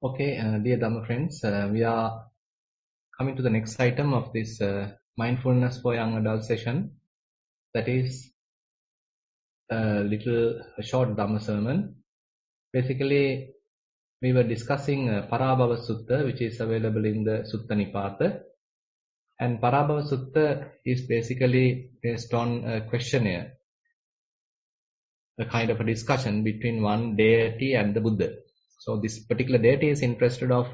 Okay, dear Dhamma friends, we are coming to the next item of this mindfulness for young adult session. That is a short Dhamma sermon. Basically, we were discussing Parabhava Sutta, which is available in the Sutta Nipata. And Parabhava Sutta is basically based on a questionnaire, a kind of a discussion between one deity and the Buddha. So this particular deity is interested of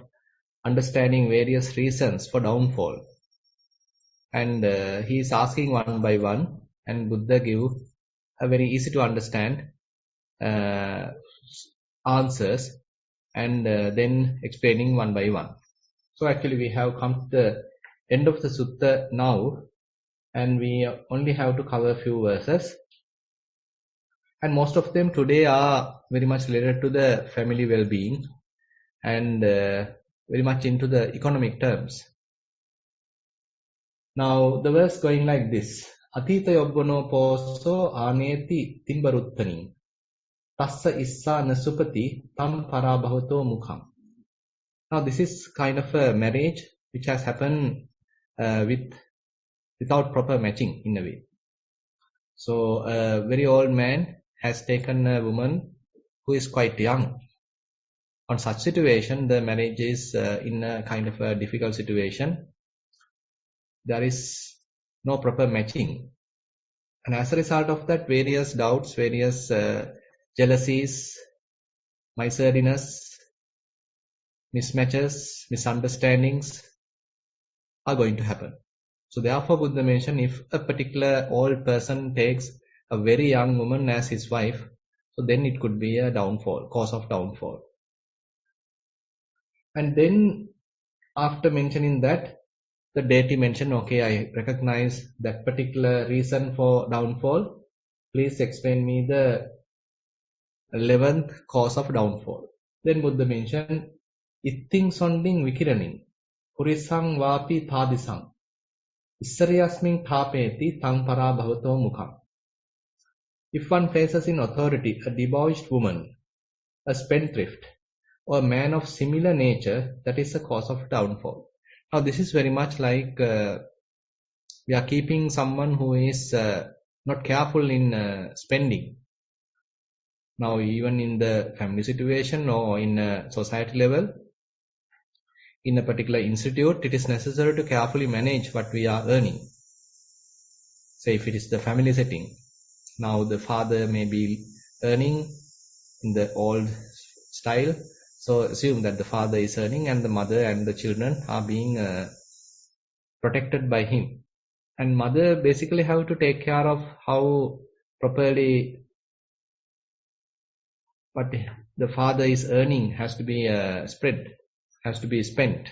understanding various reasons for downfall. And he is asking one by one, and Buddha give a very easy to understand answers, and then explaining one by one. So actually we have come to the end of the sutta now, and we only have to cover a few verses, and most of them today are very much related to the family well-being and very much into the economic terms. Now the verse going like this: Atita yobbono poso aneti timbaruttani tassa issa nasupati tam parabhavato mukham. Now this is kind of a marriage which has happened without proper matching in a way. So a very old man has taken a woman who is quite young. On such situation, the marriage is in a kind of a difficult situation. There is no proper matching. And as a result of that, various doubts, various jealousies, miserliness, mismatches, misunderstandings are going to happen. So therefore Buddha mentioned, if a particular old person takes a very young woman as his wife, so then it could be a downfall, cause of downfall. And then after mentioning that, the deity mentioned, okay, I recognize that particular reason for downfall. Please explain me the 11th cause of downfall. Then Buddha mentioned, Itting sonding vikiraning, purisang vapi thadisang, issariyasming thapeti tang parabhavato mukham. If one faces in authority a debauched woman, a spendthrift, or a man of similar nature, that is the cause of downfall. Now this is very much like we are keeping someone who is not careful in spending. Now even in the family situation or in a society level, in a particular institute, it is necessary to carefully manage what we are earning. Say if it is the family setting, now the father may be earning in the old style, so assume that the father is earning and the mother and the children are being protected by him. And mother basically have to take care of how properly what the father is earning has to be spread, has to be spent.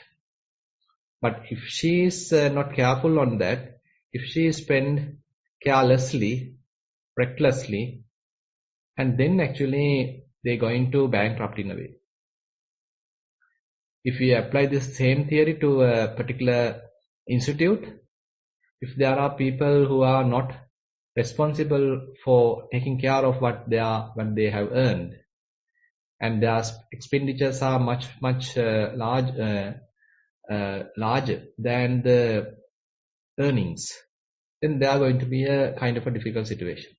But if she is not careful on that, if she is spent carelessly, recklessly, and then actually they're going to bankrupt in a way. If we apply this same theory to a particular institute, if there are people who are not responsible for taking care of what they have earned, and their expenditures are much larger than the earnings, then they are going to be a kind of a difficult situation.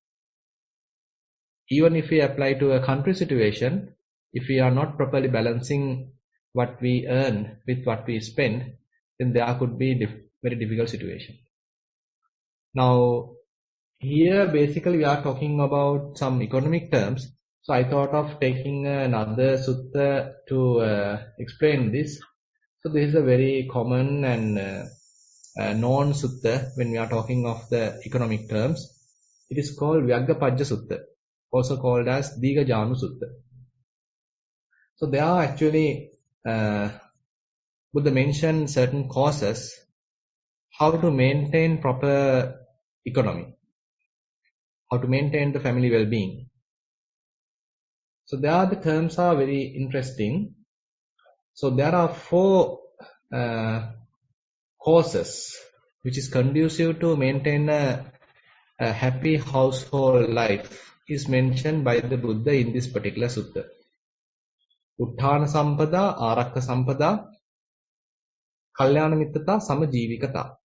Even if we apply to a country situation, if we are not properly balancing what we earn with what we spend, then there could be very difficult situation. Now here basically we are talking about some economic terms. So I thought of taking another sutta to explain this. So this is a very common and known sutta when we are talking of the economic terms. It is called Vyaggapajja Sutta, also called as Digajanu Sutta. So there are actually Buddha mentioned certain causes how to maintain proper economy, how to maintain the family well-being. So there the terms are very interesting. So there are 4 causes which is conducive to maintain a happy household life is mentioned by the Buddha in this particular sutta. Utthana Sampada, Arakka Sampada, Kalyana Mittata, Samajīvikata.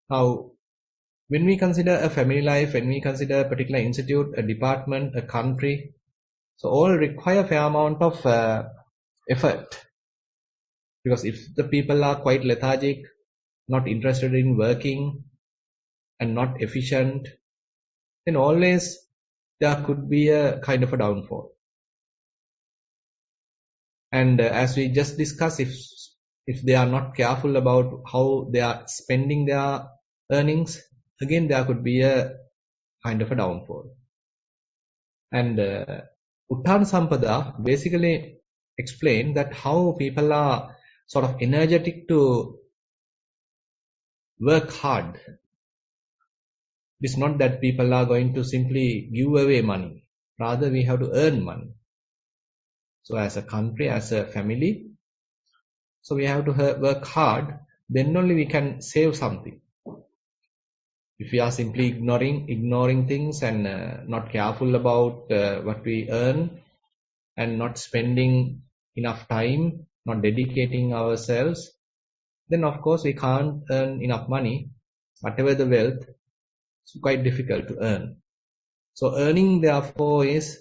Now, when we consider a family life, when we consider a particular institute, a department, a country, so all require a fair amount of effort. Because if the people are quite lethargic, not interested in working, and not efficient, then always there could be a kind of a downfall. And as we just discussed, if they are not careful about how they are spending their earnings, again there could be a kind of a downfall. And Utthana Sampada basically explain that how people are sort of energetic to work hard. It's not that people are going to simply give away money. Rather, we have to earn money. So as a country, as a family, so we have to work hard. Then only we can save something. If we are simply ignoring things and not careful about what we earn and not spending enough time, not dedicating ourselves, then of course we can't earn enough money. Whatever the wealth, it's quite difficult to earn. So earning therefore is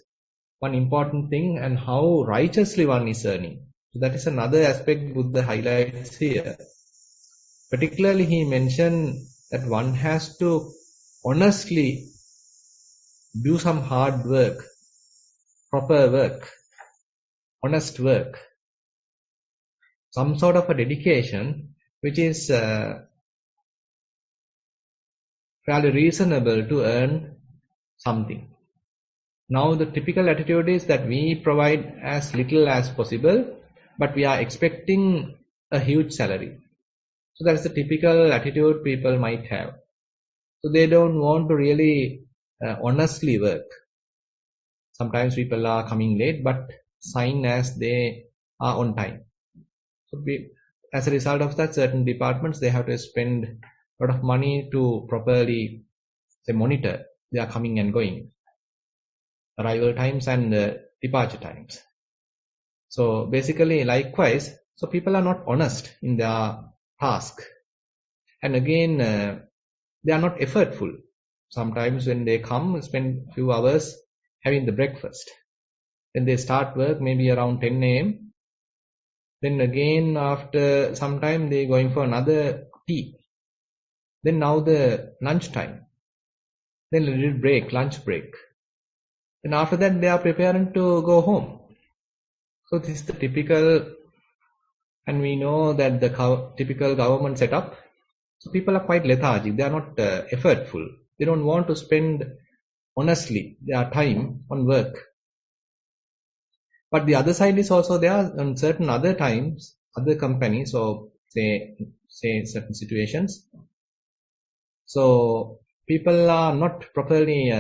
one important thing, and how righteously one is earning. So that is another aspect Buddha highlights here. Particularly he mentioned that one has to honestly do some hard work, proper work, honest work, some sort of a dedication which is fairly reasonable to earn something. Now the typical attitude is that we provide as little as possible, but we are expecting a huge salary. So that's the typical attitude people might have. So they don't want to really honestly work. Sometimes people are coming late, but sign as they are on time. So as a result of that, certain departments, they have to spend a lot of money to properly monitor their coming and going, arrival times and departure times. So basically, likewise, so people are not honest in their task. And again, they are not effortful. Sometimes when they come, spend a few hours having the breakfast. Then they start work maybe around 10 a.m. Then again, after some time, they're going for another tea. Then now the lunch time. Then a little break, lunch break. And after that, they are preparing to go home. So this is the typical, and we know that the typical government setup. So people are quite lethargic. They are not effortful. They don't want to spend honestly their time on work. But the other side is also there on certain other times, other companies, or say certain situations. So people are not properly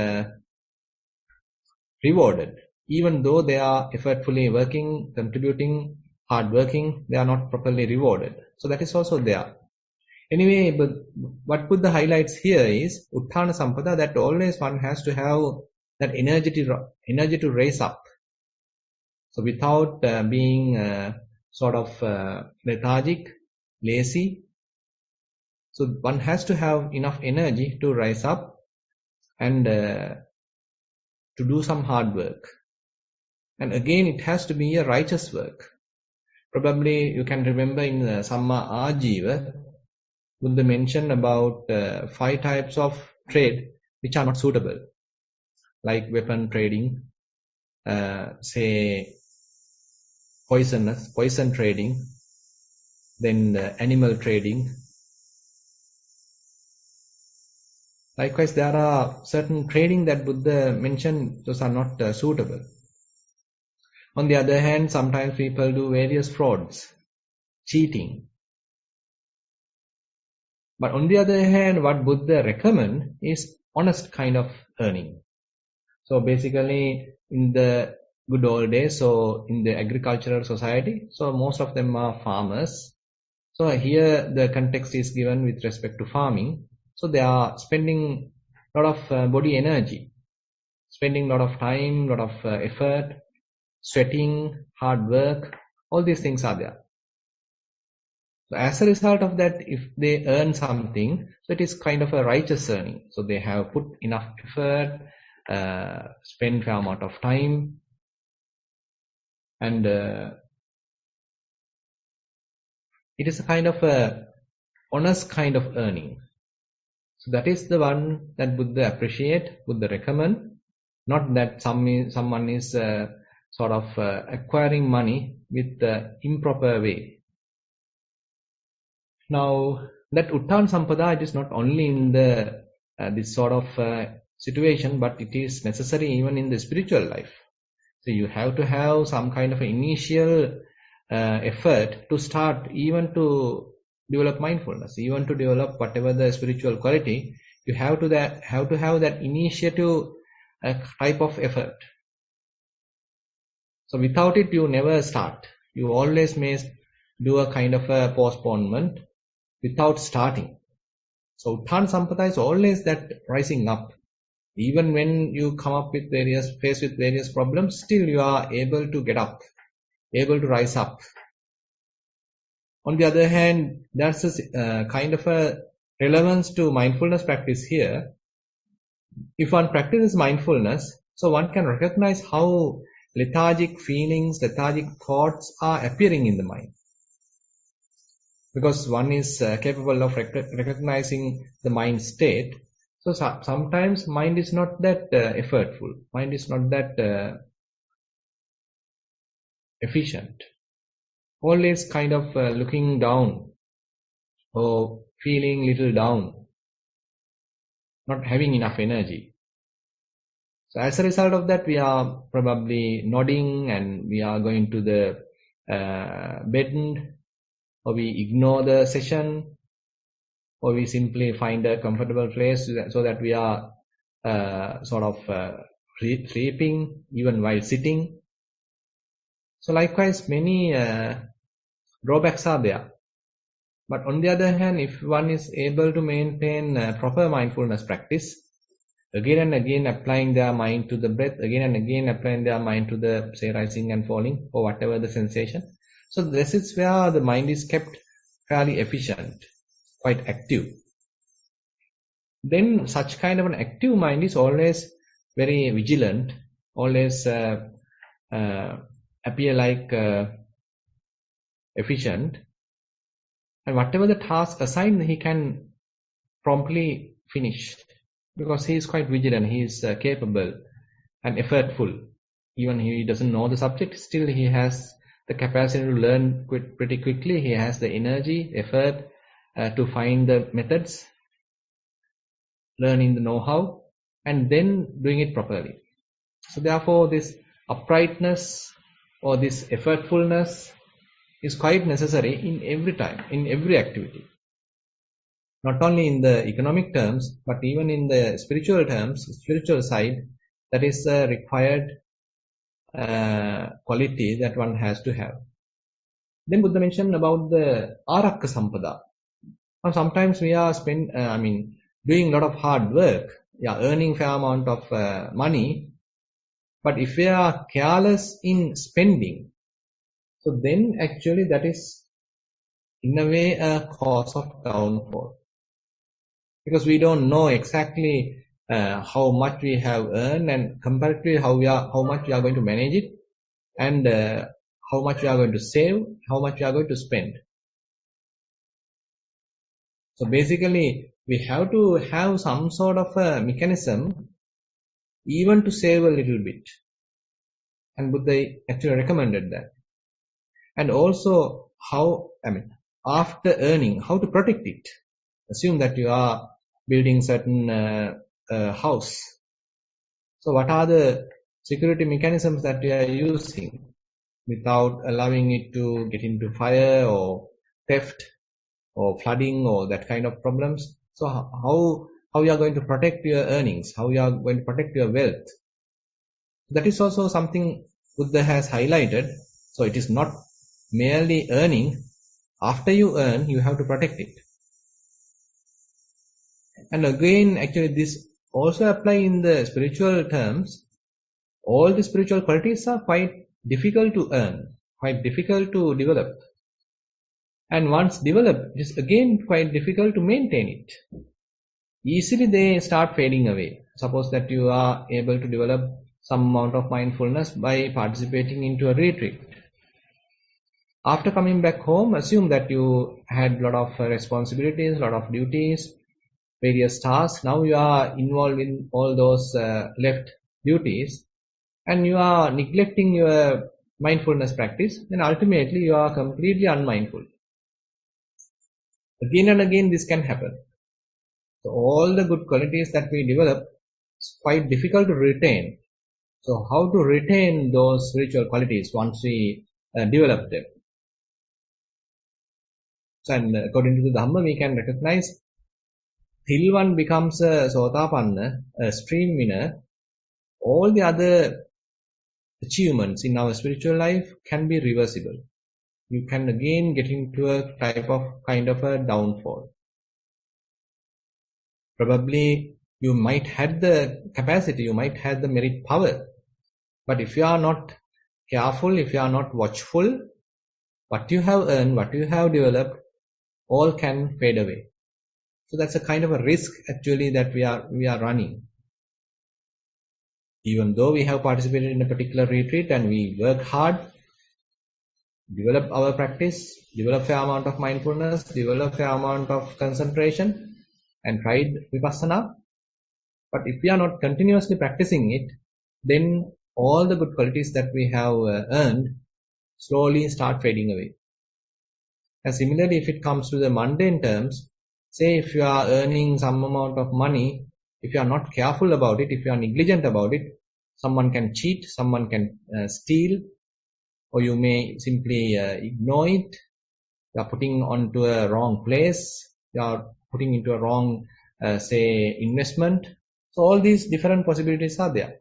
rewarded, even though they are effortfully working, contributing, hard working, they are not properly rewarded. So that is also there. Anyway, but what Buddha highlights here is Utthana Sampada, that always one has to have that energy to raise up. So without being sort of lethargic, lazy, so one has to have enough energy to rise up and to do some hard work. And again, it has to be a righteous work. Probably you can remember in Samma Ajiva, Buddha mentioned about 5 types of trade which are not suitable, like weapon trading, say poison trading, then animal trading. Likewise, there are certain trading that Buddha mentioned, those are not suitable. On the other hand, sometimes people do various frauds, cheating. But on the other hand, what Buddha recommend is honest kind of earning. So basically, in the good old days, so in the agricultural society, so most of them are farmers. So here the context is given with respect to farming. So they are spending a lot of body energy, spending a lot of time, a lot of effort sweating, hard work, all these things are there. So as a result of that, if they earn something, so it is kind of a righteous earning. So they have put enough effort, spend fair amount of time, and it is a kind of a honest kind of earning. So that is the one that Buddha appreciate, Buddha recommend. Not that someone is sort of acquiring money with the improper way. Now, that Uttan Sampada, it is not only in the this sort of situation, but it is necessary even in the spiritual life. So you have to have some kind of initial effort to start, even to develop mindfulness, even to develop whatever the spiritual quality. You have to have that initiative type of effort. So without it, you never start. You always may do a kind of a postponement without starting. So Utthana Sampada is always that rising up. Even when you come up with faced with various problems, still you are able to get up, able to rise up. On the other hand, that's a kind of a relevance to mindfulness practice here. If one practices mindfulness, so one can recognize how lethargic feelings, lethargic thoughts are appearing in the mind. Because one is capable of recognizing the mind state. So sometimes mind is not that effortful. Mind is not that efficient. Always kind of looking down or feeling little down, not having enough energy. So as a result of that, we are probably nodding and we are going to the bed, or we ignore the session, or we simply find a comfortable place so that we are sort of sleeping even while sitting. So likewise, many drawbacks are there. But on the other hand, if one is able to maintain proper mindfulness practice, again and again applying their mind to the breath, again and again applying their mind to the, say, rising and falling, or whatever the sensation. So this is where the mind is kept fairly efficient, quite active. Then such kind of an active mind is always very vigilant, always appear like efficient, and whatever the task assigned, he can promptly finish, because he is quite vigilant, he is capable and effortful. Even he doesn't know the subject, still he has the capacity to learn pretty quickly. He has the energy, effort to find the methods, learning the know-how, and then doing it properly. So therefore, this uprightness or this effortfulness is quite necessary in every time, in every activity. Not only in the economic terms, but even in the spiritual terms, spiritual side, that is a required quality that one has to have. Then Buddha mentioned about the Arakka Sampada. Now sometimes we are doing a lot of hard work, earning fair amount of money, but if we are careless in spending, so then actually that is in a way a cause of downfall. Because we don't know exactly how much we have earned, and comparatively how much we are going to manage it, and how much we are going to save, how much we are going to spend. So basically, we have to have some sort of a mechanism even to save a little bit. And Buddha actually recommended that. And also after earning, how to protect it. Assume that you are building certain house. So what are the security mechanisms that you are using without allowing it to get into fire or theft or flooding or that kind of problems? So how you are going to protect your earnings, how you are going to protect your wealth. That is also something Buddha has highlighted. So it is not merely earning. After you earn, you have to protect it. And again, actually this also apply in the spiritual terms. All the spiritual qualities are quite difficult to earn, quite difficult to develop. And once developed, it is again quite difficult to maintain it. Easily they start fading away. Suppose that you are able to develop some amount of mindfulness by participating into a retreat. After coming back home, assume that you had a lot of responsibilities, a lot of duties, various tasks. Now you are involved in all those left duties, and you are neglecting your mindfulness practice, then ultimately you are completely unmindful. Again and again this can happen. So all the good qualities that we develop is quite difficult to retain. So how to retain those spiritual qualities once we develop them? So, and according to the Dhamma, we can recognize till one becomes a Sotapanna, a stream winner, all the other achievements in our spiritual life can be reversible. You can again get into a kind of a downfall. Probably you might have the capacity, you might have the merit power, but if you are not careful, if you are not watchful, what you have earned, what you have developed, all can fade away. So that's a kind of a risk actually that we are running. Even though we have participated in a particular retreat and we work hard, develop our practice, develop a amount of mindfulness, develop a amount of concentration, and tried vipassana. But if we are not continuously practicing it, then all the good qualities that we have earned slowly start fading away. And similarly, if it comes to the mundane terms, say if you are earning some amount of money, if you are not careful about it, if you are negligent about it, someone can cheat, someone can steal, or you may simply ignore it. You are putting onto a wrong place, you are putting into a wrong, say, investment. So all these different possibilities are there.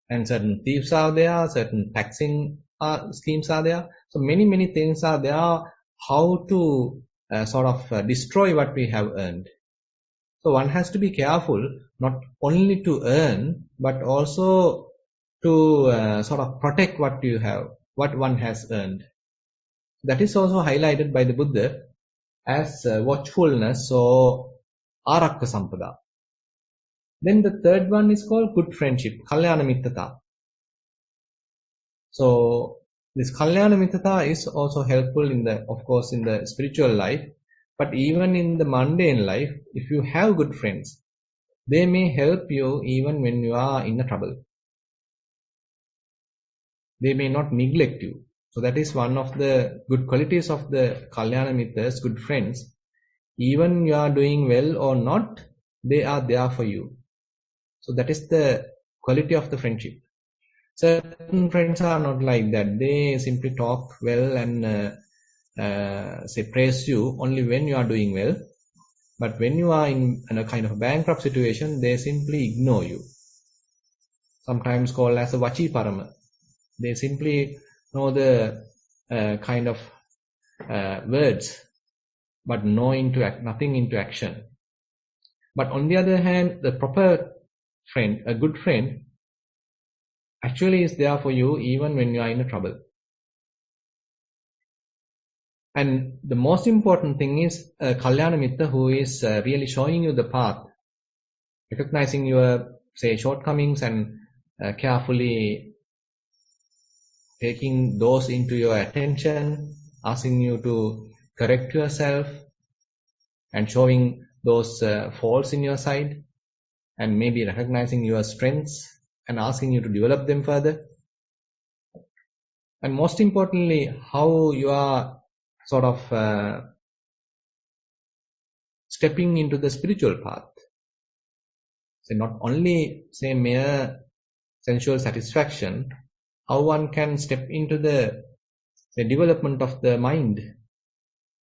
And certain thieves are there, certain taxing schemes are there. So many things are there how to sort of destroy what we have earned. So one has to be careful not only to earn, but also to sort of protect what you have, what one has earned. That is also highlighted by the Buddha as watchfulness or arakka sampada. Then the third one is called good friendship, kalyana mittata. So this kalyana mittata is also helpful in the, of course, in the spiritual life, but even in the mundane life, if you have good friends, they may help you even when you are in a trouble. They may not neglect you. So that is one of the good qualities of the kalyana mittas, good friends. Even you are doing well or not, they are there for you. So that is the quality of the friendship. Certain friends are not like that. They simply talk well and say praise you only when you are doing well. But when you are in a kind of bankrupt situation, they simply ignore you. Sometimes called as a vachi parama. They simply know the kind of words, but nothing into action. But on the other hand, the proper friend, a good friend, actually is there for you even when you are in a trouble. And the most important thing is a kalyana mitta who is really showing you the path, recognizing your, say, shortcomings and carefully taking those into your attention, asking you to correct yourself and showing those faults in your side, and maybe recognizing your strengths and asking you to develop them further. And most importantly, how you are sort of stepping into the spiritual path. So not only, say, mere sensual satisfaction, how one can step into the development of the mind.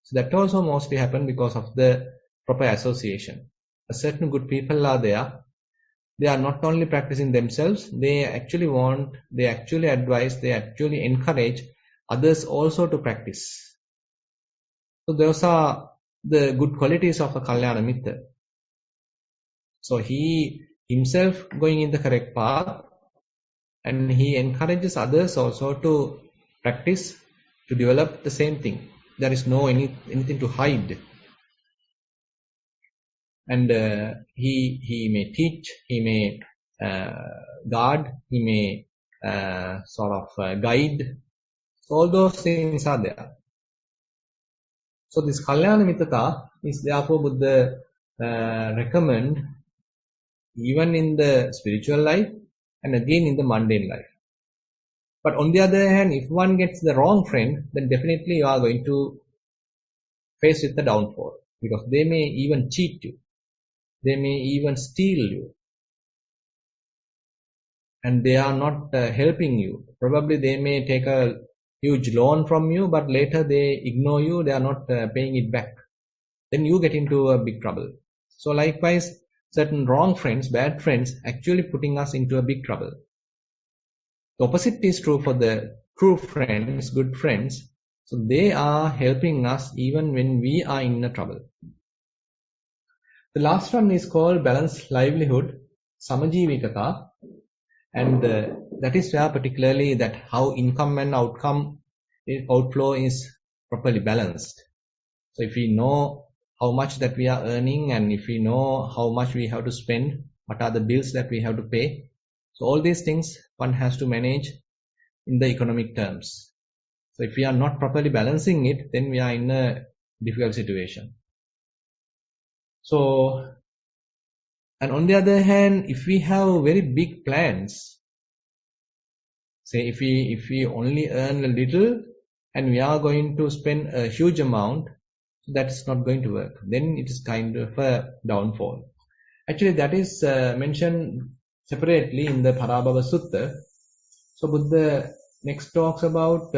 So that also mostly happen because of the proper association. Certain good people are there. They are not only practicing themselves, they actually want, they actually advise, they actually encourage others also to practice. So those are the good qualities of a kalyana mitta. So he himself going in the correct path, and he encourages others also to practice, to develop the same thing. There is no anything to hide. And he may teach, he may guard, he may guide. So all those things are there. So this Kalyana Mittata is therefore Buddha recommend even in the spiritual life and again in the mundane life. But on the other hand, if one gets the wrong friend, then definitely you are going to face with the downfall, because they may even cheat you, they may even steal you, and they are not helping you. Probably they may take a huge loan from you, but later they ignore you, they are not paying it back. Then you get into a big trouble. So likewise, certain wrong friends, bad friends, actually putting us into a big trouble. The opposite is true for the true friends, good friends. So they are helping us even when we are in a trouble. The last one is called balanced livelihood, samajivikata, and that is where particularly that how income and outflow is properly balanced. So if we know how much that we are earning, and if we know how much we have to spend, what are the bills that we have to pay, so all these things one has to manage in the economic terms. So if we are not properly balancing it, then we are in a difficult situation. So, and on the other hand, if we have very big plans, say if we only earn a little and we are going to spend a huge amount, that's not going to work. Then it is kind of a downfall. Actually, that is mentioned separately in the Parabhava Sutta. So Buddha next talks about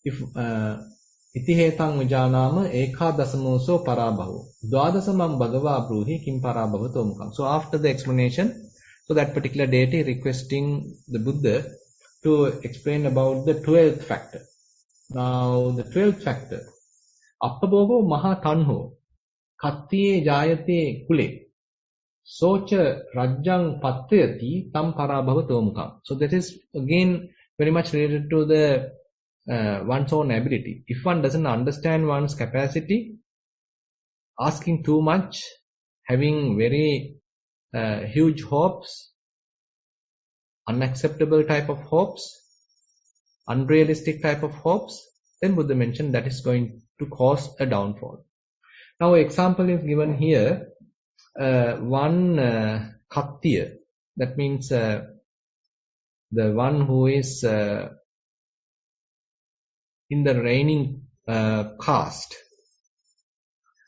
if itihetang vijanama ekadasamoso parabhavu dvadasamam bhagava bruhi kim parabhava tomukam. So after the explanation, so that particular deity requesting the Buddha to explain about the 12th factor. Now the 12th factor, appabhogo maha tanho kattiye jayate kule socha rajjang pattayati tam parabhava tomukam. So that is again very much related to the one's own ability. If one doesn't understand one's capacity, asking too much, having very huge hopes, unacceptable type of hopes, unrealistic type of hopes, then Buddha mentioned that is going to cause a downfall. Now, example is given here. One kattiya, that means the one who is in the reigning caste.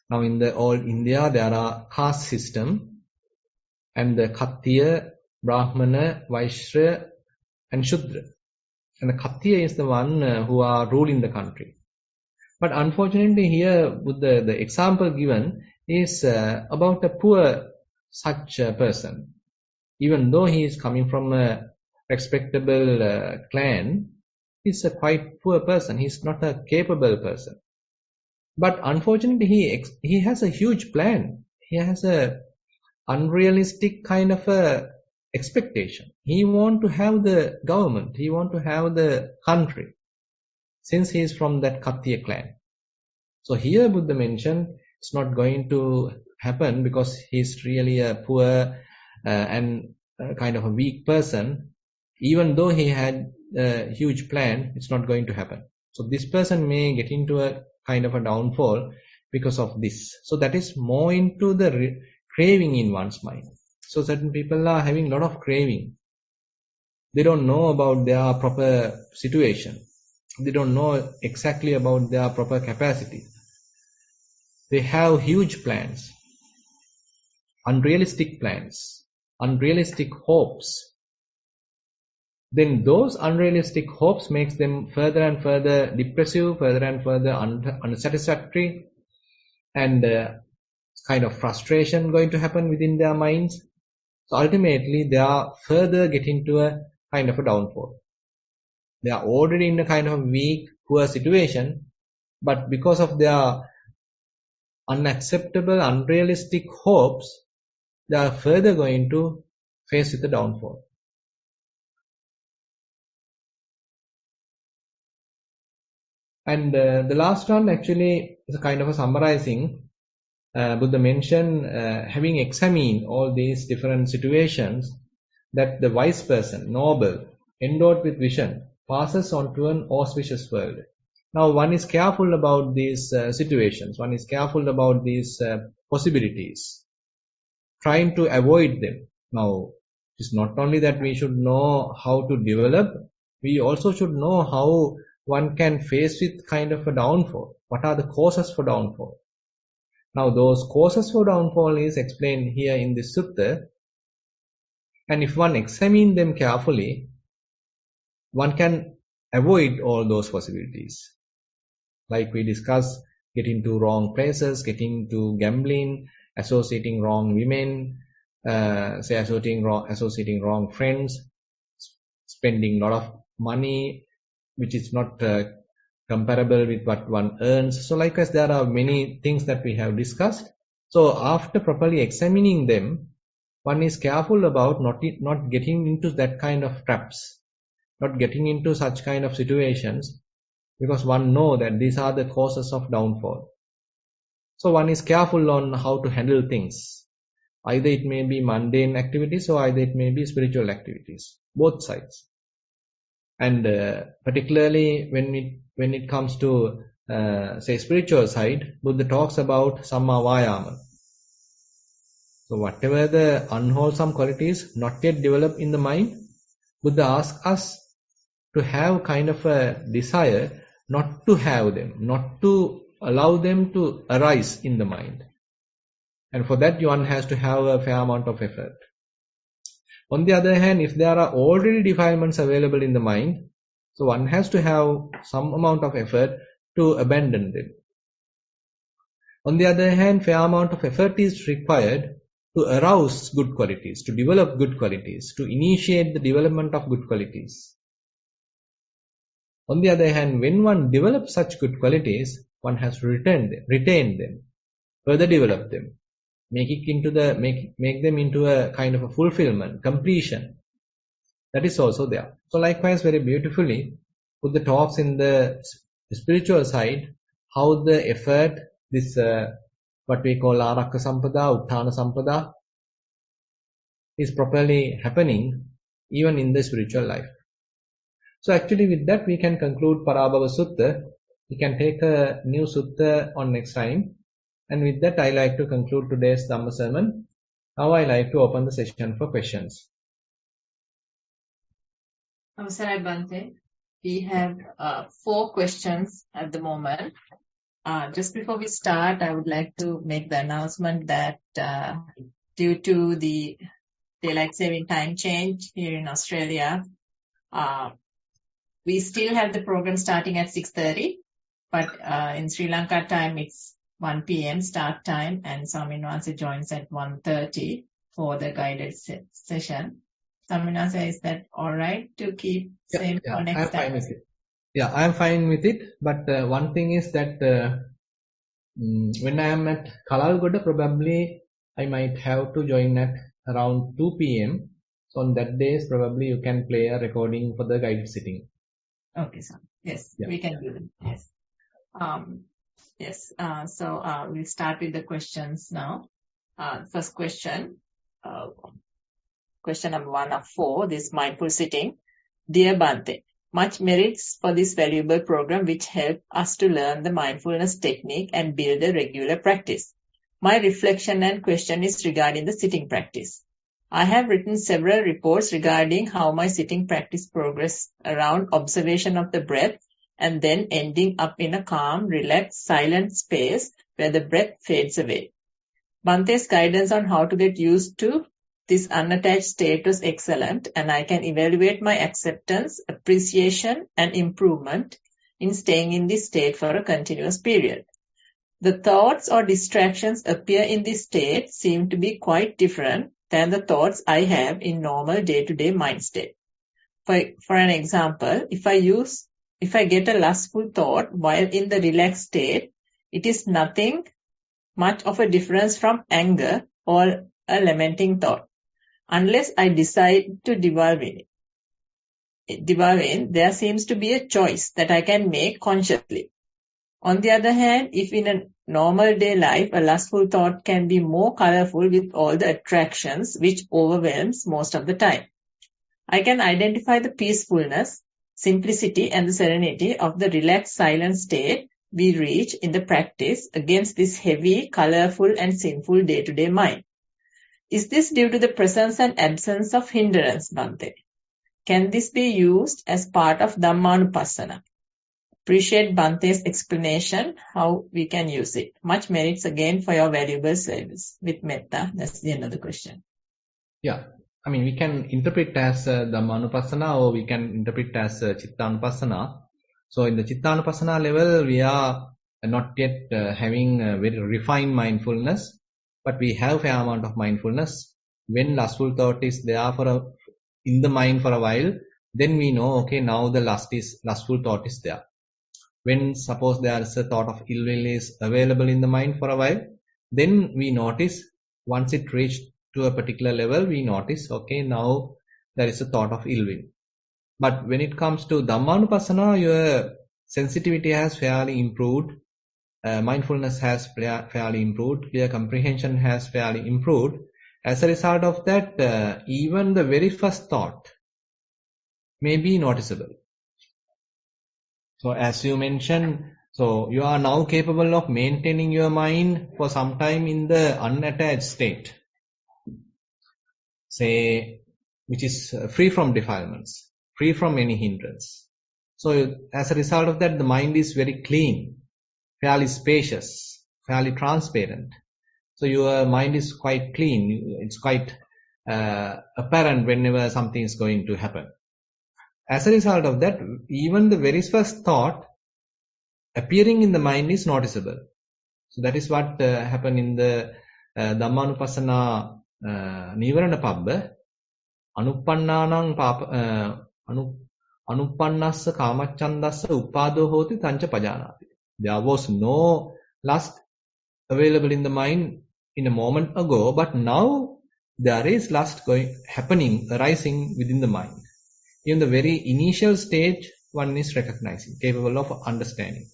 Now in the all India there are caste system, and the Kattiya, Brahmana, Vaishya and Shudra. And the Kattiya is the one who are ruling the country. But unfortunately here with the example given is about a poor such a person. Even though he is coming from a respectable clan, he's a quite poor person. He's not a capable person. But unfortunately, he has a huge plan. He has a unrealistic kind of a expectation. He want to have the government. He want to have the country, since he is from that Kattiya clan. So here Buddha mentioned it's not going to happen because he's really a poor and kind of a weak person. Even though he had a huge plan, it's not going to happen. So this person may get into a kind of a downfall because of this. So that is more into the craving in one's mind. So certain people are having a lot of craving. They don't know about their proper situation. They don't know exactly about their proper capacity. They have huge plans, unrealistic hopes. Then those unrealistic hopes makes them further and further depressive, further and further unsatisfactory, and kind of frustration going to happen within their minds. So ultimately they are further getting to a kind of a downfall. They are already in a kind of weak, poor situation, but because of their unacceptable, unrealistic hopes, they are further going to face with the downfall. And the last one actually is a kind of a summarizing. Buddha mentioned, having examined all these different situations, that the wise person, noble, endowed with vision, passes on to an auspicious world. Now one is careful about these situations, one is careful about these possibilities, trying to avoid them. Now it's not only that we should know how to develop, we also should know how one can face with kind of a downfall. What are the causes for downfall? Now those causes for downfall is explained here in this sutta, and if one examines them carefully, one can avoid all those possibilities. Like we discussed, getting to wrong places, getting to gambling, associating wrong women, associating wrong friends, spending a lot of money which is not comparable with what one earns. So likewise, there are many things that we have discussed. So after properly examining them, one is careful about not getting into that kind of traps, not getting into such kind of situations, because one know that these are the causes of downfall. So one is careful on how to handle things. Either it may be mundane activities or either it may be spiritual activities, both sides. And particularly when it comes to say spiritual side, Buddha talks about samma vayama. So whatever the unwholesome qualities not yet developed in the mind, Buddha asks us to have kind of a desire not to have them, not to allow them to arise in the mind. And for that one has to have a fair amount of effort. On the other hand, if there are already defilements available in the mind, so one has to have some amount of effort to abandon them. On the other hand, fair amount of effort is required to arouse good qualities, to develop good qualities, to initiate the development of good qualities. On the other hand, when one develops such good qualities, one has to retain them, further develop them, make them into a kind of a fulfillment, completion. That is also there. So likewise, very beautifully, Buddha talks in the spiritual side, how the effort, this what we call arakka sampada, utthana sampada, is properly happening even in the spiritual life. So actually with that we can conclude Parabhava Sutta. We can take a new Sutta on next time. And with that I like to conclude today's Dhamma sermon. Now I like to open the session for questions. Namaste, Bhante. We have 4 questions at the moment. Just before we start, I would like to make the announcement that due to the daylight saving time change here in Australia, we still have the program starting at 6:30, but in Sri Lanka time it's 1 p.m. start time, and Swamin Wahanse joins at 1:30 for the guided session. Swamin Wahanse, is that all right to keep same for next time? Fine with it. Yeah, I am fine with it. But one thing is that when I am at Kalalgoda, probably I might have to join at around 2 p.m. So on that days, probably you can play a recording for the guided sitting. Okay, sir. Yes, yeah. We can do that. Yes. Yes. So we'll start with the questions now. First question. Question number 1 of 4. This mindful sitting. Dear Bhante, much merits for this valuable program which help us to learn the mindfulness technique and build a regular practice. My reflection and question is regarding the sitting practice. I have written several reports regarding how my sitting practice progressed around observation of the breath and then ending up in a calm, relaxed, silent space where the breath fades away. Bhante's guidance on how to get used to this unattached state was excellent, and I can evaluate my acceptance, appreciation, and improvement in staying in this state for a continuous period. The thoughts or distractions appear in this state seem to be quite different than the thoughts I have in normal day-to-day mind state. For an example, if I get a lustful thought while in the relaxed state, it is nothing much of a difference from anger or a lamenting thought. Unless I decide to delve in, there seems to be a choice that I can make consciously. On the other hand, if in a normal day life, a lustful thought can be more colorful with all the attractions which overwhelms most of the time. I can identify the peacefulness, simplicity and the serenity of the relaxed silent state we reach in the practice against this heavy, colorful and sinful day-to-day mind. Is this due to the presence and absence of hindrance, Bhante? Can this be used as part of Dhammanupassana? Appreciate Bhante's explanation how we can use it. Much merits again for your valuable service. With metta, that's the end of the question. Yeah. I mean, we can interpret as Dhammanupassana or we can interpret as Chittanupassana. So in the Chittanupassana level, we are not yet having a very refined mindfulness, but we have a fair amount of mindfulness. When lustful thought is there in the mind for a while, then we know, okay, now the lustful thought is there. When suppose there is a thought of ill will is available in the mind for a while, then we notice once it reached to a particular level, we notice, okay, now there is a thought of ill will. But when it comes to Dhammanupassana, your sensitivity has fairly improved, mindfulness has fairly improved, clear comprehension has fairly improved. As a result of that, even the very first thought may be noticeable. So as you mentioned, so you are now capable of maintaining your mind for some time in the unattached state, say, which is free from defilements, free from any hindrance. So as a result of that, the mind is very clean, fairly spacious, fairly transparent. So your mind is quite clean. It's quite apparent whenever something is going to happen. As a result of that, even the very first thought appearing in the mind is noticeable. So that is what happened in the Dhammanupassana Nivarana Pabbha. Anuppannanang anuppannassa kamachandassa uppado hoti tancha pajanati. There was no lust available in the mind in a moment ago, but now there is lust arising within the mind. In the very initial stage, one is recognizing, capable of understanding.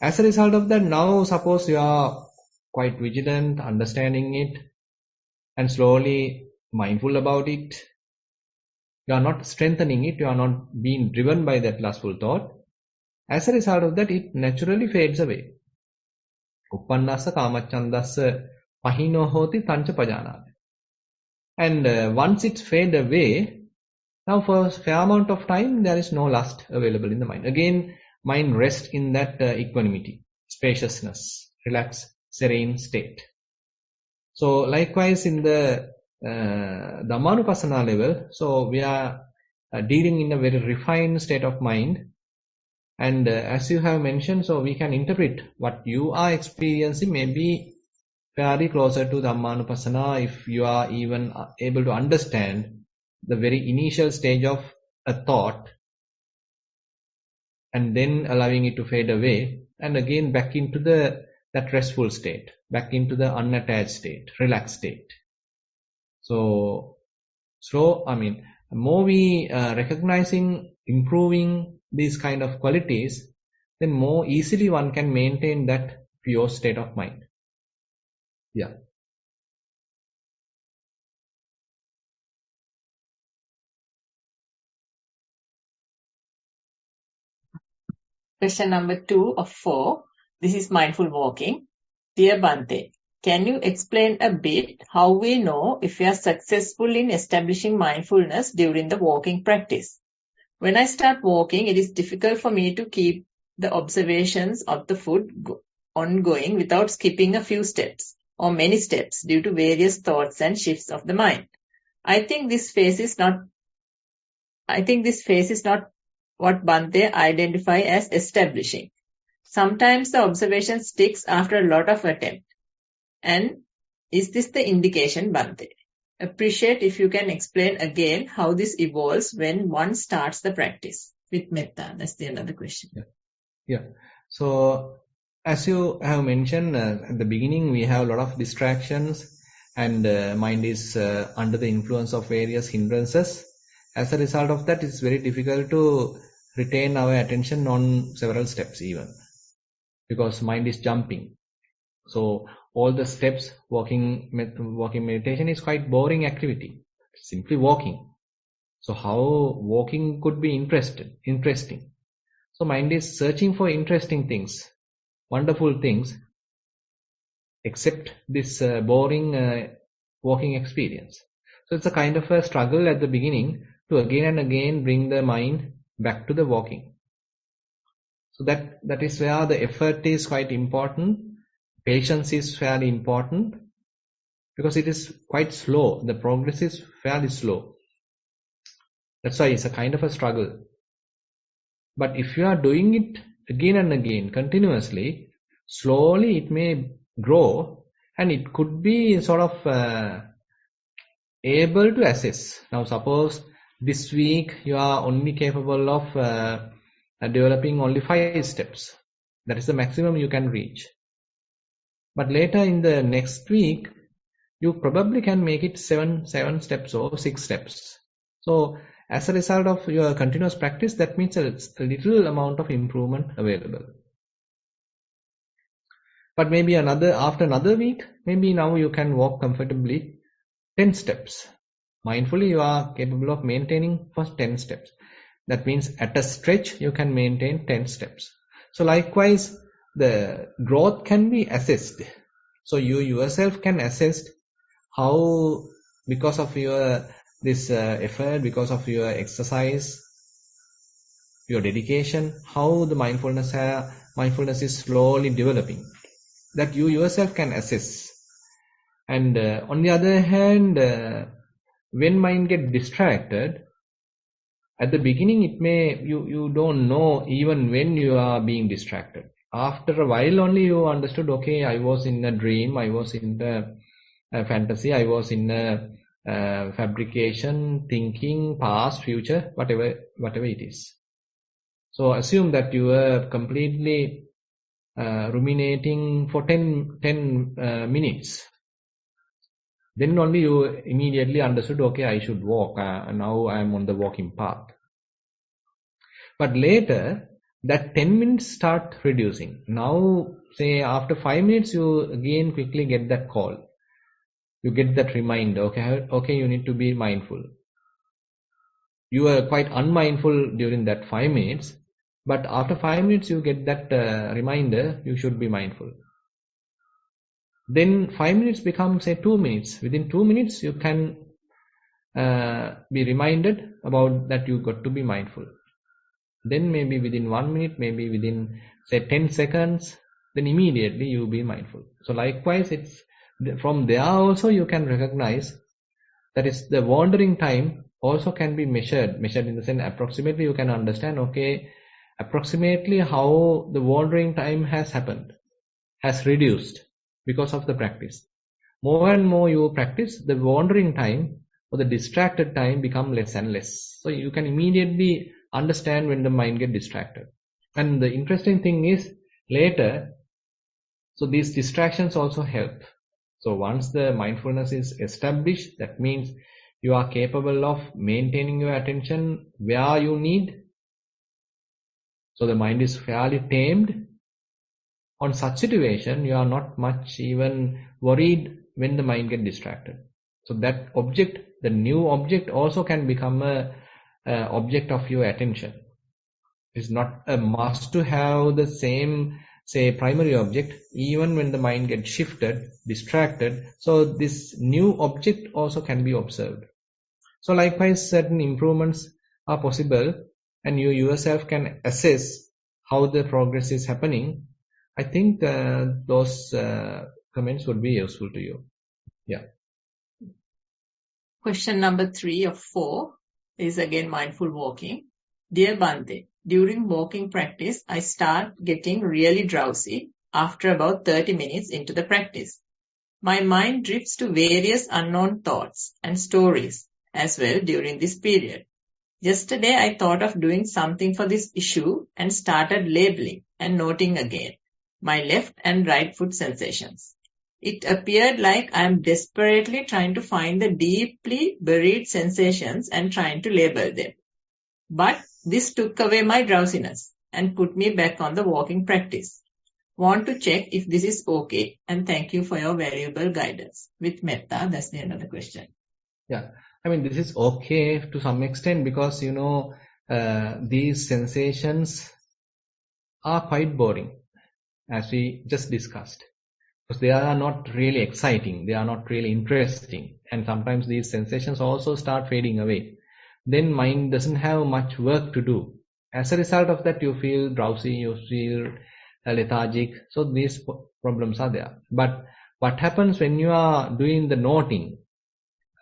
As a result of that, now suppose you are quite vigilant, understanding it, and slowly mindful about it. You are not strengthening it, you are not being driven by that lustful thought. As a result of that, it naturally fades away. Uppannassa kamachandassa pahino hoti tancha pajanati. And once it fades away, now for a fair amount of time, there is no lust available in the mind. Again, mind rests in that equanimity, spaciousness, relaxed, serene state. So likewise in the Dhammanupassana level, so we are dealing in a very refined state of mind. And as you have mentioned, so we can interpret what you are experiencing may be fairly closer to Dhammanupassana if you are even able to understand the very initial stage of a thought and then allowing it to fade away and again back into that restful state, back into the unattached state, relaxed state. So more we recognizing, improving these kind of qualities, then more easily one can maintain that pure state of mind. Yeah. Question number 2 of 4. This is mindful walking. Dear Bhante, can you explain a bit how we know if we are successful in establishing mindfulness during the walking practice? When I start walking, it is difficult for me to keep the observations of the foot ongoing without skipping a few steps or many steps due to various thoughts and shifts of the mind. I think this phase is not what Bhante identify as establishing. Sometimes the observation sticks after a lot of attempt. And is this the indication, Bhante? Appreciate if you can explain again how this evolves when one starts the practice. With metta, that's the end of the question. Yeah. So as you have mentioned at the beginning, we have a lot of distractions and mind is under the influence of various hindrances. As a result of that, it's very difficult to retain our attention on several steps even, because mind is jumping. So all the steps, walking meditation is quite boring activity, simply walking. So how walking could be interesting? So mind is searching for interesting things, wonderful things, except this boring walking experience. So it's a kind of a struggle at the beginning to again and again bring the mind back to the walking. So that is where the effort is quite important. Patience is fairly important, because it is quite slow. The progress is fairly slow. That's why it's a kind of a struggle. But if you are doing it again and again continuously, slowly it may grow, and it could be sort of able to assess. Now suppose this week you are only capable of developing only 5 steps. That is the maximum you can reach. But later in the next week, you probably can make it 7 steps or 6 steps. So as a result of your continuous practice, that means a little amount of improvement available. But maybe after another week, maybe now you can walk comfortably 10 steps. Mindfully, you are capable of maintaining for 10 steps. That means at a stretch, you can maintain 10 steps. So likewise, the growth can be assessed. So you yourself can assess how, because of your this effort, because of your exercise, your dedication, how the mindfulness is slowly developing. That you yourself can assess. And on the other hand, when mind gets distracted, at the beginning you don't know even when you are being distracted. After a while only you understood, okay, I was in a dream, I was in a fantasy, I was in a fabrication, thinking, past, future, whatever it is. So assume that you were completely ruminating for 10 minutes. Then only you immediately understood, okay, I should walk. Now I am on the walking path. But later, that 10 minutes start reducing. Now, say after 5 minutes, you again quickly get that call. You get that reminder, okay, you need to be mindful. You were quite unmindful during that 5 minutes, but after 5 minutes, you get that reminder, you should be mindful. Then 5 minutes becomes, say, 2 minutes. Within 2 minutes, you can be reminded about that you got to be mindful. Then maybe within 1 minute, maybe within, say, 10 seconds, then immediately you be mindful. So likewise, it's from there also you can recognize, that is, the wandering time also can be measured in the sense approximately you can understand, okay, approximately how the wandering time has happened, has reduced because of the practice. More and more you practice, the wandering time or the distracted time become less and less. So you can immediately understand when the mind gets distracted. And the interesting thing is, later, so these distractions also help. So once the mindfulness is established, that means you are capable of maintaining your attention where you need. So the mind is fairly tamed. On such situation, you are not much even worried when the mind gets distracted. So that object, the new object, also can become a object of your attention. It's not a must to have the same, say, primary object, even when the mind gets shifted, distracted. So this new object also can be observed. So likewise, certain improvements are possible, and you yourself can assess how the progress is happening. I think those comments would be useful to you. Yeah. Question number 3 of 4 is again mindful walking. Dear Bhante, during walking practice, I start getting really drowsy after about 30 minutes into the practice. My mind drifts to various unknown thoughts and stories as well during this period. Yesterday, I thought of doing something for this issue and started labeling and noting again my left and right foot sensations. It appeared like I am desperately trying to find the deeply buried sensations and trying to label them. But this took away my drowsiness and put me back on the walking practice. Want to check if this is okay, and thank you for your valuable guidance. With metta, that's the end of the question. Yeah, I mean, this is okay to some extent because, these sensations are quite boring, as we just discussed. Because they are not really exciting, they are not really interesting, and sometimes these sensations also start fading away. Then mind doesn't have much work to do. As a result of that, you feel drowsy, you feel lethargic. So these problems are there. But what happens when you are doing the noting,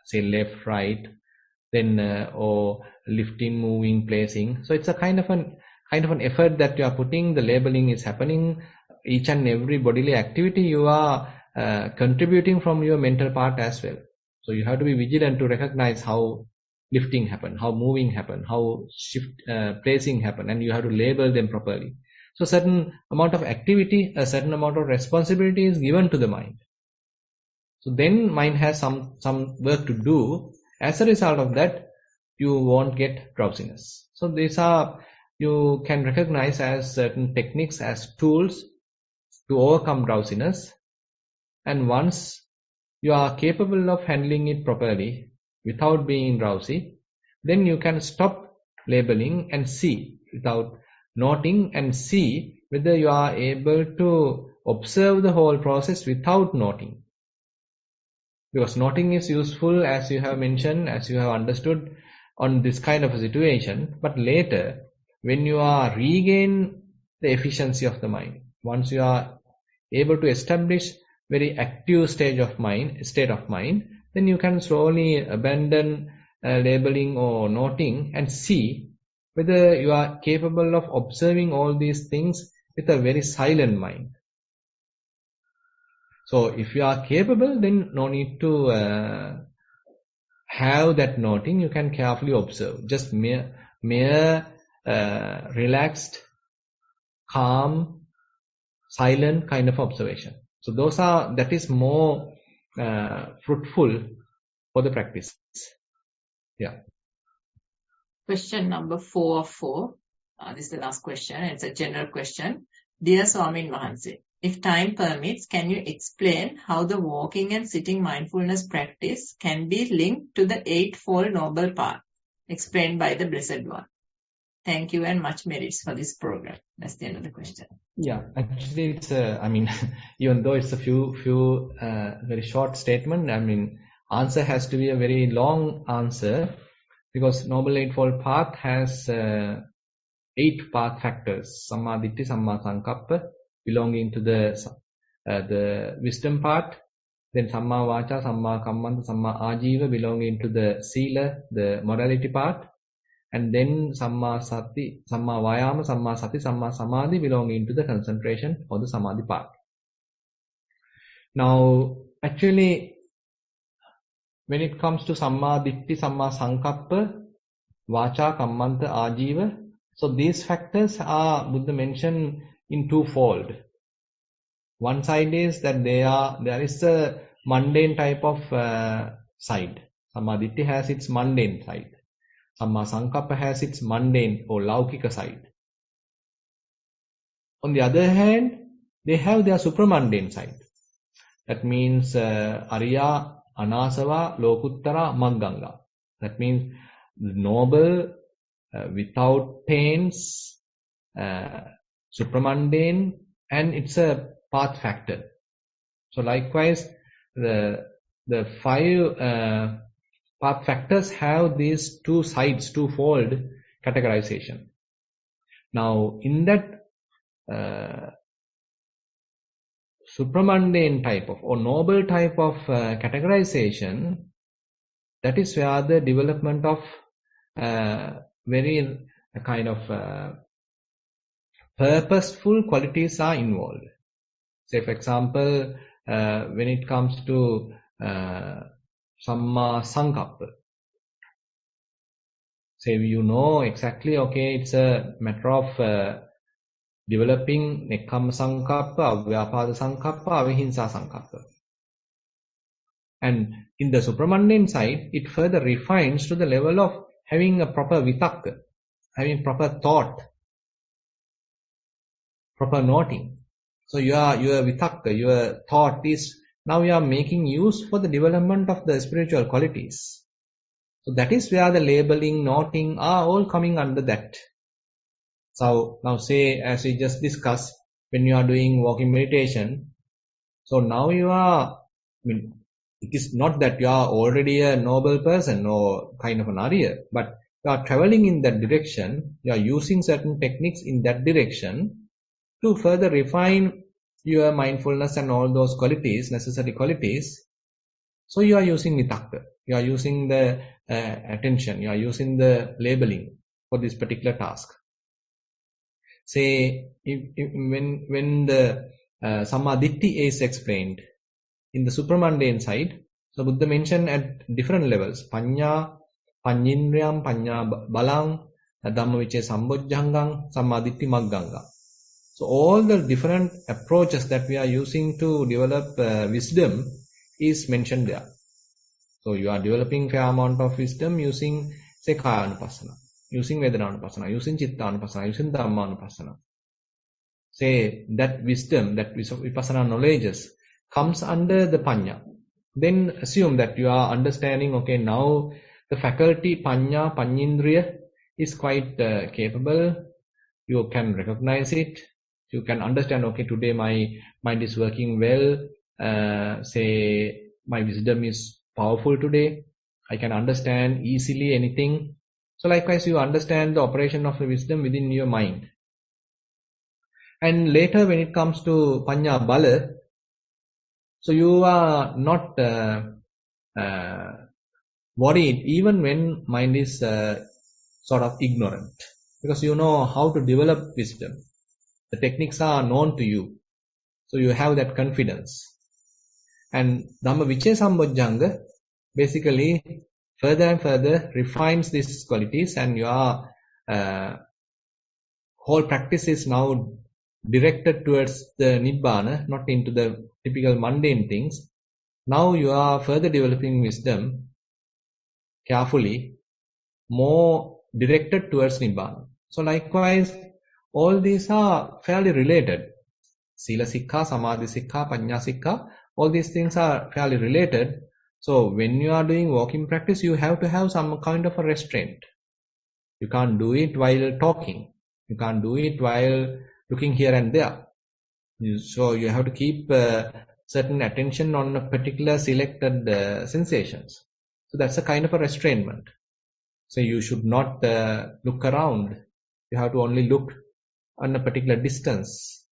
say left, right, then or lifting, moving, placing? So it's a kind of an effort that you are putting. The labeling is happening. Each and every bodily activity you are contributing from your mental part as well. So you have to be vigilant to recognize how lifting happen, how moving happen, how shift placing happen, and you have to label them properly. So certain amount of activity, a certain amount of responsibility is given to the mind. So then mind has some work to do. As a result of that, you won't get drowsiness. So these are, you can recognize as certain techniques, as tools to overcome drowsiness. And once you are capable of handling it properly without being drowsy, then you can stop labeling and see, without noting, and see whether you are able to observe the whole process without noting. Because noting is useful, as you have mentioned, as you have understood, on this kind of a situation. But later, when you are regain the efficiency of the mind, once you are able to establish very active state of mind, then you can slowly abandon labeling or noting and see whether you are capable of observing all these things with a very silent mind. So if you are capable, then no need to have that noting. You can carefully observe, just mere relaxed, calm, silent kind of observation. So that is more fruitful for the practice. Yeah. Question number 4 of 4. This is the last question. It's a general question. Dear Swamin Wahanse, if time permits, can you explain how the walking and sitting mindfulness practice can be linked to the Eightfold Noble Path explained by the Blessed One? Thank you and much merits for this program. That's the end of the question. Yeah, actually, it's even though it's a few very short statement, answer has to be a very long answer, because Noble Eightfold Path has 8 path factors. Samma Ditti, Samma Sankappa, belonging to the wisdom part. Then Samma Vacha, Samma Kammanta, Samma Ajiva, belonging to the Sila, the morality part. And then Samma Sati, Samma Vayama, Samma Sati, Samma Samadhi, belonging to the concentration or the Samadhi part. Now, actually, when it comes to Samma Ditti, Samma Sankappa, Vacha, Kammanta, Ajiva, so these factors are Buddha mentioned in twofold. One side is that there is a mundane type of side. Samma Ditti has its mundane side. Samma Sankappa has its mundane or laukika side. On the other hand, they have their supramundane side. That means Arya, Anasava, Lokuttara, Magganga. That means noble, without pains, supramundane, and it's a path factor. So likewise, the 5 path factors have these 2 sides, twofold categorization. Now, in that supramundane type of or noble type of categorization, that is where the development of very kind of purposeful qualities are involved. Say, for example, when it comes to Samma Sankappa, say you know exactly, okay, it's a matter of developing Nekkhamma Sankappa, Avyapada Sankappa, Avihimsa Sankappa. And in the supramundane side, it further refines to the level of having a proper vitakka, having proper thought, proper noting. So your vitakka, your thought is now you are making use for the development of the spiritual qualities. So that is where the labeling, noting are all coming under that. So now say, as we just discussed, when you are doing walking meditation, so now you are, it is not that you are already a noble person or kind of an arya, but you are traveling in that direction, you are using certain techniques in that direction to further refine your mindfulness and all those qualities, necessary qualities. So you are using vitakka, you are using the attention, you are using the labeling for this particular task. Say, when the Sammaditthi is explained in the supramundane side, so Buddha mentioned at different levels, Panya, Panyindriyam, Panya Balang, Dhammavicaya Sambojjhangang, Sammaditthi Magganga. So all the different approaches that we are using to develop wisdom is mentioned there. So you are developing fair amount of wisdom using, say, Kaya Anupassana, using Vedana Anupassana, using Chitta Anupassana, using Dhamma Anupassana. Say that wisdom, that Vipassana knowledges comes under the Panya. Then assume that you are understanding, okay, now the faculty Panya, Panyindriya is quite capable. You can recognize it. You can understand, okay, today my mind is working well. Say my wisdom is powerful today. I can understand easily anything. So likewise, you understand the operation of the wisdom within your mind. And later when it comes to Panya Bala, so you are not worried even when mind is sort of ignorant, because you know how to develop wisdom. The techniques are known to you. So you have that confidence. And Dhammavicaya Sambojjhanga basically further and further refines these qualities, and your whole practice is now directed towards the Nibbana, not into the typical mundane things. Now you are further developing wisdom carefully, more directed towards Nibbana. So likewise, all these are fairly related. Sila Sikha, Samadhi Sikha, Panya Sikha, all these things are fairly related. So when you are doing walking practice, you have to have some kind of a restraint. You can't do it while talking. You can't do it while looking here and there. So you have to keep certain attention on a particular selected sensations. So that's a kind of a restrainment. So you should not look around. You have to only look on a particular distance.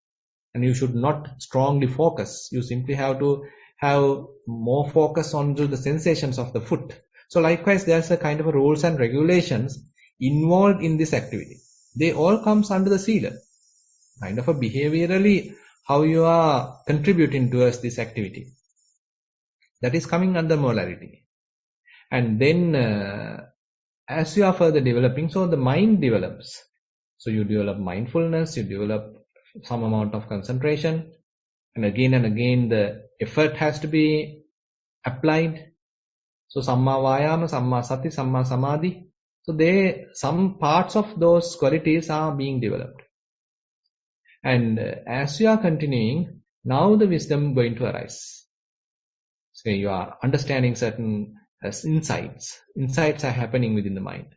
And you should not strongly focus. You simply have to have more focus on the sensations of the foot. So likewise, there's a kind of a rules and regulations involved in this activity. They all comes under the sila. Kind of a behaviorally, how you are contributing towards this activity. That is coming under morality. And then as you are further developing, so the mind develops. So you develop mindfulness, you develop some amount of concentration, and again the effort has to be applied. So Samma Vayama, Samma Sati, Samma Samadhi. So some parts of those qualities are being developed. And as you are continuing, now the wisdom going to arise. So you are understanding certain insights. Insights are happening within the mind.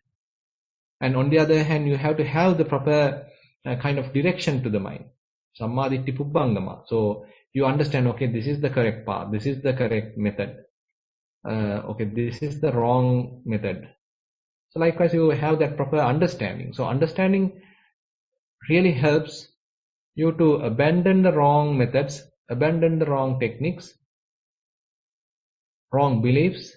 And on the other hand, you have to have the proper kind of direction to the mind. Sammaditthi Pubbangama. So you understand, okay, this is the correct path. This is the correct method. Okay, this is the wrong method. So likewise, you have that proper understanding. So understanding really helps you to abandon the wrong methods, abandon the wrong techniques, wrong beliefs,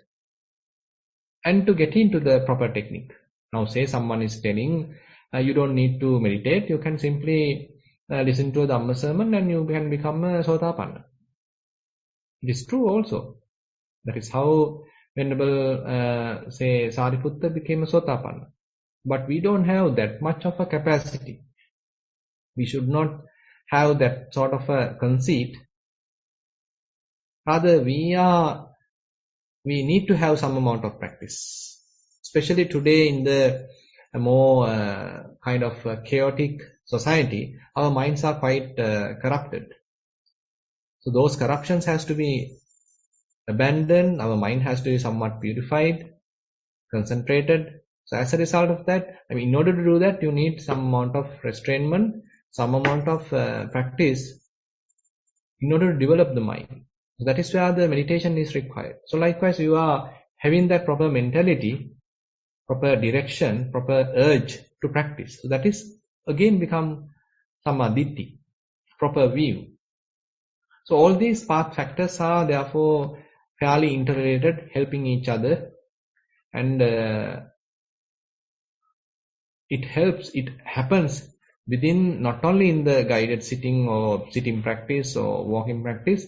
and to get into the proper technique. Now say someone is telling you don't need to meditate, you can simply listen to a Dhamma sermon and you can become a Sotapanna. It is true also. That is how Venerable say Sariputta became a Sotapanna. But we don't have that much of a capacity. We should not have that sort of a conceit. Rather, we are we need to have some amount of practice. Especially today in the more kind of chaotic society, our minds are quite corrupted. So those corruptions has to be abandoned. Our mind has to be somewhat purified, concentrated. So as a result of that, in order to do that, you need some amount of restrainment, some amount of practice in order to develop the mind. So that is where the meditation is required. So likewise, you are having that proper mentality, proper direction, proper urge to practice. So that is again become samadhi, proper view. So all these path factors are therefore fairly interrelated, helping each other, and it happens within, not only in the guided sitting or sitting practice or walking practice.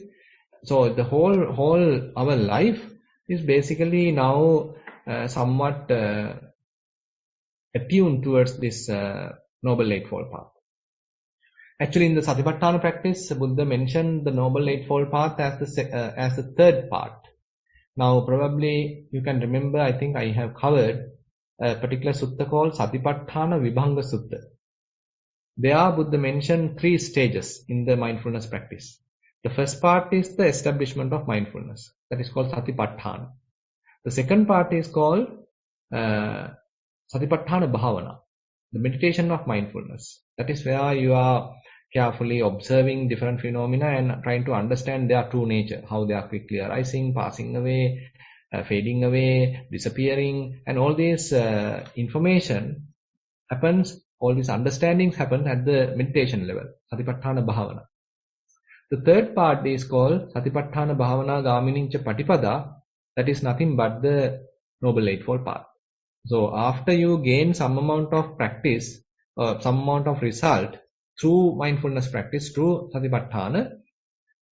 So the whole our life is basically now somewhat attuned towards this Noble Eightfold Path. Actually, in the Satipatthana practice, Buddha mentioned the Noble Eightfold Path as the third part. Now, probably you can remember, I think I have covered a particular sutta called Satipatthana Vibhanga Sutta. There, Buddha mentioned 3 stages in the mindfulness practice. The first part is the establishment of mindfulness. That is called Satipatthana. The second part is called Satipatthana Bhavana, the meditation of mindfulness. That is where you are carefully observing different phenomena and trying to understand their true nature, how they are quickly arising, passing away, fading away, disappearing, and all this information happens, all these understandings happen at the meditation level, Satipatthana Bhavana. The third part is called Satipatthana Bhavana Gaminincha Patipada. That is nothing but the Noble Eightfold Path. So after you gain some amount of practice, some amount of result through mindfulness practice, through Satipatthana,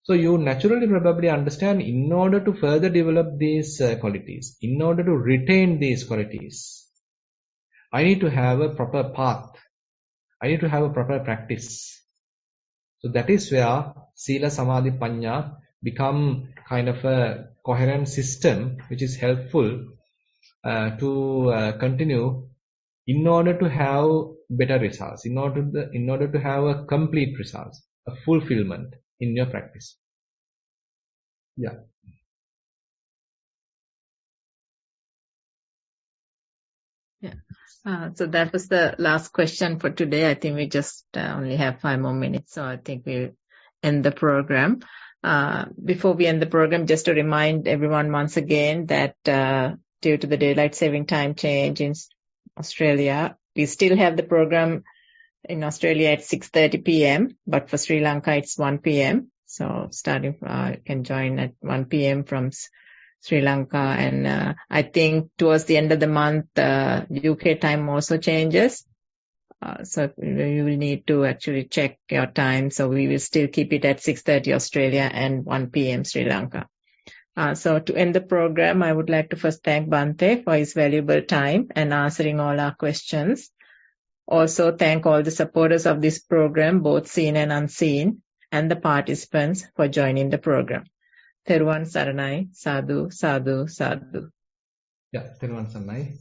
so you naturally probably understand, in order to further develop these qualities, in order to retain these qualities, I need to have a proper path. I need to have a proper practice. So that is where Sila, Samadhi, Panya become kind of a coherent system which is helpful to continue in order to have better results, in order to have a complete results, a fulfillment in your practice. Yeah. So that was the last question for today. I think we just only have 5 more minutes, so I think we'll end the program. Before we end the program, just to remind everyone once again that due to the daylight saving time change in Australia, we still have the program in Australia at 6:30 p.m., but for Sri Lanka it's 1 p.m. So starting, you can join at 1 p.m. from Sri Lanka, and I think towards the end of the month, UK time also changes. So you will need to actually check your time. So we will still keep it at 6:30 Australia and 1 p.m. Sri Lanka. So to end the program, I would like to first thank Bhante for his valuable time and answering all our questions. Also thank all the supporters of this program, both seen and unseen, and the participants for joining the program. Theruvan Saranai, Sadhu, Sadhu, Sadhu. Yeah, Theruvan Saranai.